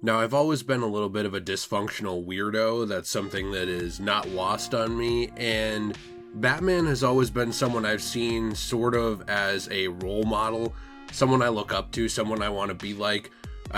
Now, I've always been a little bit of a dysfunctional weirdo. That's something that is not lost on me, and Batman has always been someone I've seen sort of as a role model, someone I look up to, someone I want to be like,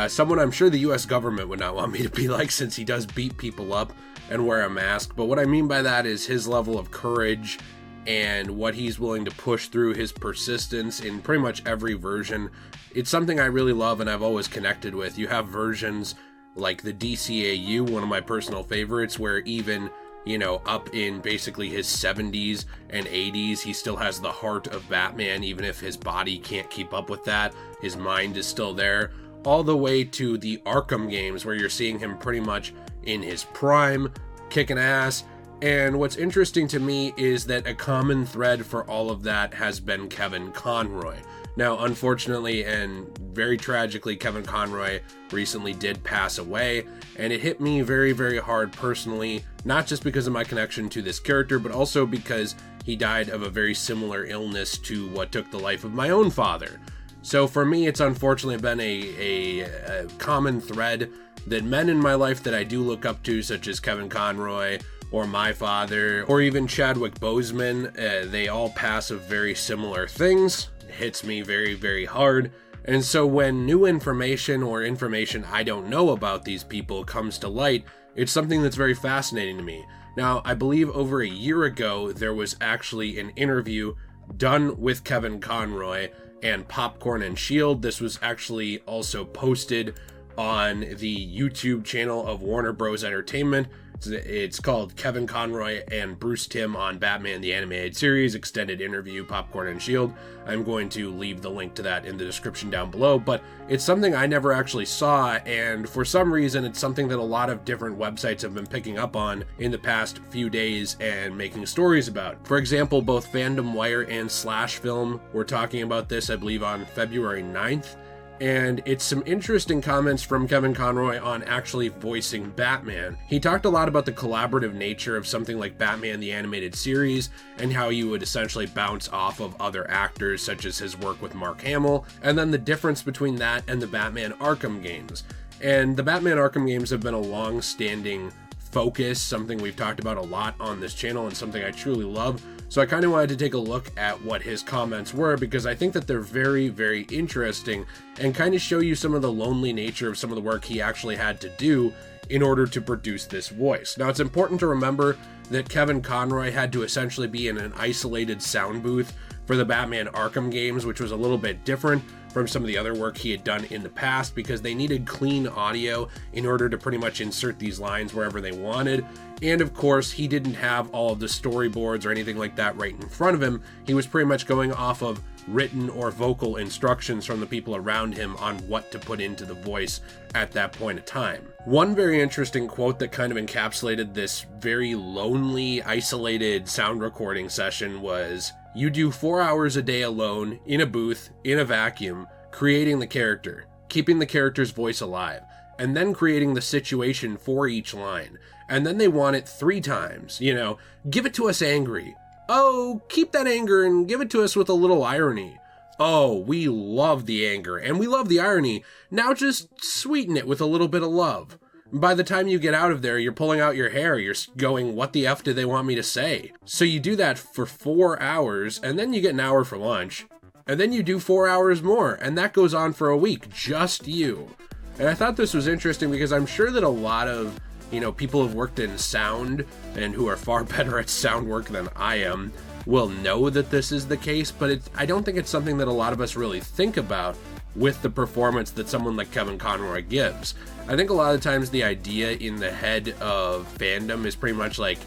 someone I'm sure the US government would not want me to be like, since he does beat people up and wear a mask. But what I mean by that is his level of courage and what he's willing to push through, his persistence in pretty much every version. It's something I really love and I've always connected with. You have versions like the DCAU, one of my personal favorites, where even, you know, up in basically his 70s and 80s, he still has the heart of Batman, even if his body can't keep up with that. His mind is still there. All the way to the Arkham games, where you're seeing him pretty much in his prime, kicking ass. And what's interesting to me is that a common thread for all of that has been Kevin Conroy. Now, unfortunately and very tragically, Kevin Conroy recently did pass away, and it hit me very, very hard personally, not just because of my connection to this character, but also because he died of a very similar illness to what took the life of my own father. So for me, it's unfortunately been a common thread that men in my life that I do look up to, such as Kevin Conroy, or my father, or even Chadwick Boseman, they all pass of very similar things. It hits me very, very hard. And so when new information or information I don't know about these people comes to light, it's something that's very fascinating to me. Now, I believe over a year ago, there was actually an interview done with Kevin Conroy and Popcorn and Shield. This was actually also posted on the YouTube channel of Warner Bros. Entertainment. It's called Kevin Conroy and Bruce Timm on Batman the Animated Series, extended interview, Popcorn and Shield. I'm going to leave the link to that in the description down below, but it's something I never actually saw, and for some reason it's something that a lot of different websites have been picking up on in the past few days and making stories about. For example, both Fandom Wire and Slash Film were talking about this, I believe, on February 9th. And it's some interesting comments from Kevin Conroy on actually voicing Batman. He talked a lot about the collaborative nature of something like Batman the Animated Series, and how you would essentially bounce off of other actors, such as his work with Mark Hamill, and then the difference between that and the Batman Arkham games. And the Batman Arkham games have been a long-standing focus, something we've talked about a lot on this channel, and something I truly love. So I kind of wanted to take a look at what his comments were, because I think that they're very, very interesting and kind of show you some of the lonely nature of some of the work he actually had to do in order to produce this voice. Now, it's important to remember that Kevin Conroy had to essentially be in an isolated sound booth for the Batman Arkham games, which was a little bit different from some of the other work he had done in the past, because they needed clean audio in order to pretty much insert these lines wherever they wanted. And of course, he didn't have all of the storyboards or anything like that right in front of him. He was pretty much going off of written or vocal instructions from the people around him on what to put into the voice at that point of time. One very interesting quote that kind of encapsulated this very lonely, isolated sound recording session was, "You do 4 hours a day alone, in a booth, in a vacuum, creating the character, keeping the character's voice alive, and then creating the situation for each line. And then they want it 3 times, you know, give it to us angry. Oh, keep that anger and give it to us with a little irony. Oh, we love the anger and we love the irony. Now just sweeten it with a little bit of love. By the time you get out of there, you're pulling out your hair. You're going, what the F did they want me to say? So you do that for 4 hours, and then you get an hour for lunch. And then you do 4 hours more, and that goes on for a week, just you." And I thought this was interesting because I'm sure that a lot of, you know, people who've worked in sound and who are far better at sound work than I am will know that this is the case, but I don't think it's something that a lot of us really think about with the performance that someone like Kevin Conroy gives. I think a lot of times the idea in the head of fandom is pretty much like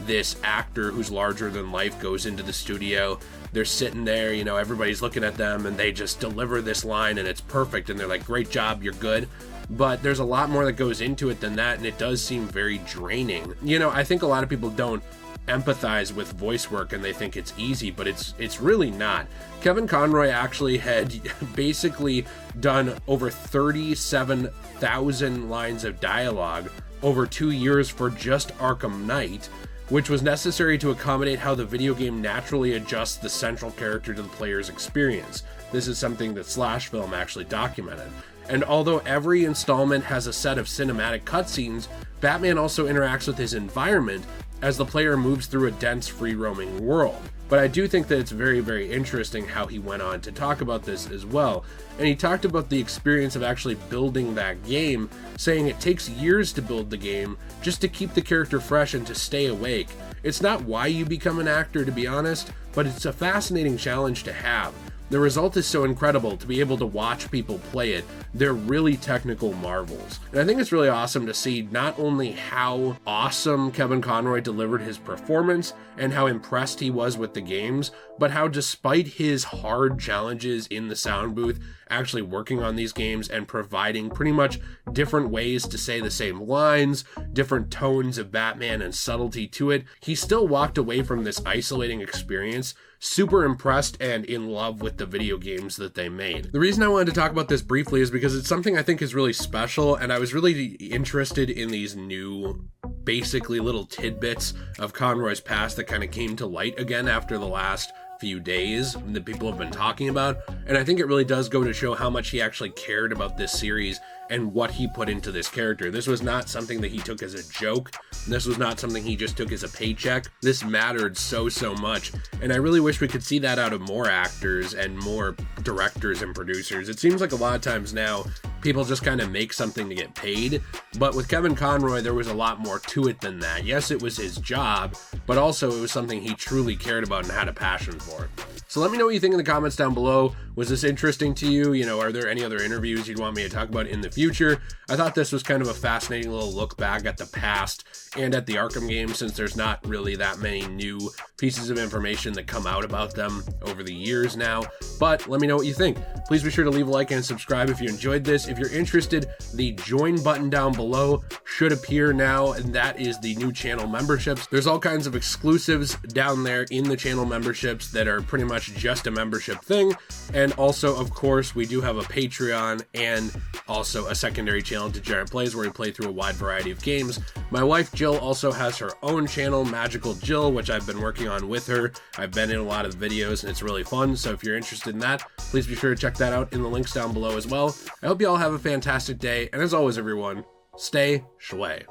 this actor who's larger than life goes into the studio. They're sitting there, you know, everybody's looking at them and they just deliver this line and it's perfect and they're like, great job, you're good. But there's a lot more that goes into it than that, and it does seem very draining. You know, I think a lot of people don't empathize with voice work and they think it's easy, but it's really not. Kevin Conroy actually had basically done over 37,000 lines of dialogue over 2 years for just Arkham Knight, which was necessary to accommodate how the video game naturally adjusts the central character to the player's experience. This is something that Slash Film actually documented. And although every installment has a set of cinematic cutscenes, Batman also interacts with his environment as the player moves through a dense, free-roaming world. But I do think that it's very, very interesting how he went on to talk about this as well. And he talked about the experience of actually building that game, saying it takes years to build the game just to keep the character fresh and to stay awake. It's not why you become an actor, to be honest, but it's a fascinating challenge to have. The result is so incredible to be able to watch people play it. They're really technical marvels. And I think it's really awesome to see not only how awesome Kevin Conroy delivered his performance and how impressed he was with the games, but how despite his hard challenges in the sound booth, actually working on these games and providing pretty much different ways to say the same lines, different tones of Batman and subtlety to it, he still walked away from this isolating experience super impressed and in love with the video games that they made. The reason I wanted to talk about this briefly is because it's something I think is really special, and I was really interested in these new, basically little tidbits of Conroy's past that kind of came to light again after the last few days that people have been talking about. And I think it really does go to show how much he actually cared about this series and what he put into this character. This was not something that he took as a joke. This was not something he just took as a paycheck. This mattered so much. And I really wish we could see that out of more actors and more directors and producers. It seems like a lot of times now, people just kind of make something to get paid. But with Kevin Conroy, there was a lot more to it than that. Yes, it was his job, but also it was something he truly cared about and had a passion for. So let me know what you think in the comments down below. Was this interesting to you? You know, are there any other interviews you'd want me to talk about in the future? I thought this was kind of a fascinating little look back at the past and at the Arkham games, since there's not really that many new pieces of information that come out about them over the years now. But let me know what you think. Please be sure to leave a like and subscribe if you enjoyed this. If you're interested, the join button down below should appear now, and that is the new channel memberships. There's all kinds of exclusives down there in the channel memberships that are pretty much just a membership thing. And also, of course, we do have a Patreon and also a secondary channel, Degenerate Plays, where we play through a wide variety of games. My wife Jill also has her own channel, Magical Jill, which I've been working on with her. I've been in a lot of the videos and it's really fun. So if you're interested in that, please be sure to check that out in the links down below as well. I hope you all have a fantastic day. And as always, everyone, stay shway.